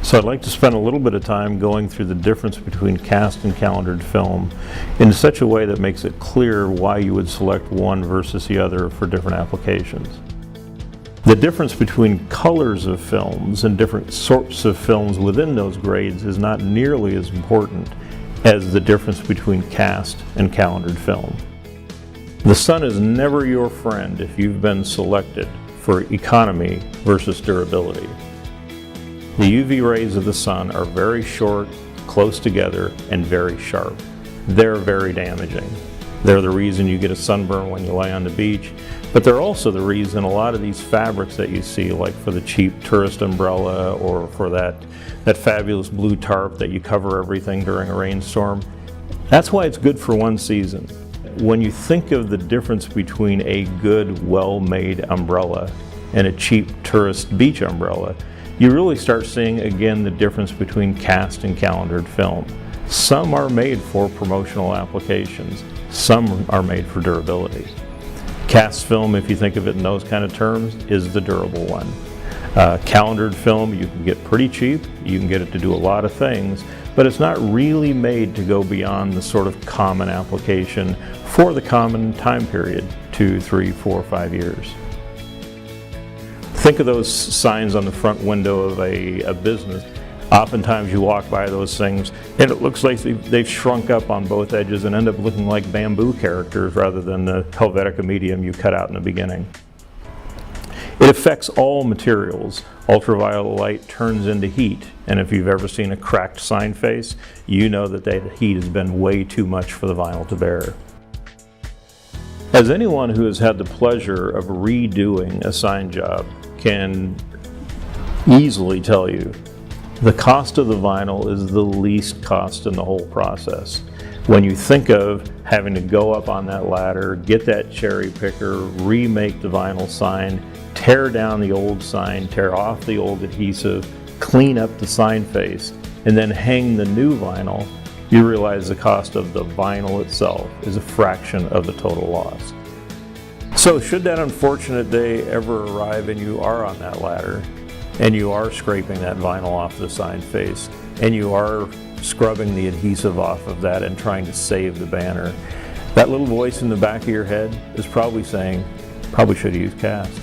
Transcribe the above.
So I'd like to spend a little bit of time going through the difference between cast and calendared film in such a way that makes it clear why you would select one versus the other for different applications. The difference between colors of films and different sorts of films within those grades is not nearly as important as the difference between cast and calendared film. The sun is never your friend if you've been selected for economy versus durability. The UV rays of the sun are very short, close together, and very sharp. They're very damaging. They're the reason you get a sunburn when you lay on the beach, but they're also the reason a lot of these fabrics that you see, like for the cheap tourist umbrella or for that fabulous blue tarp that you cover everything during a rainstorm, that's why it's good for one season. When you think of the difference between a good, well-made umbrella and a cheap tourist beach umbrella, you really start seeing again the difference between cast and calendared film. Some are made for promotional applications, some are made for durability. Cast film, if you think of it in those kind of terms, is the durable one. Calendared film you can get pretty cheap, you can get it to do a lot of things, but it's not really made to go beyond the sort of common application for the common time period, 2, 3, 4, 5 years. Think of those signs on the front window of a business. Oftentimes you walk by those things and it looks like they've shrunk up on both edges and end up looking like bamboo characters rather than the Helvetica medium you cut out in the beginning. It affects all materials. Ultraviolet light turns into heat, and if you've ever seen a cracked sign face, you know that that heat has been way too much for the vinyl to bear. As anyone who has had the pleasure of redoing a sign job can easily tell you, the cost of the vinyl is the least cost in the whole process. When you think of having to go up on that ladder, get that cherry picker, remake the vinyl sign, tear down the old sign, tear off the old adhesive, clean up the sign face, and then hang the new vinyl, you realize the cost of the vinyl itself is a fraction of the total loss. So should that unfortunate day ever arrive and you are on that ladder, and you are scraping that vinyl off the sign face, and you are scrubbing the adhesive off of that and trying to save the banner, that little voice in the back of your head is probably saying, probably should have used cast.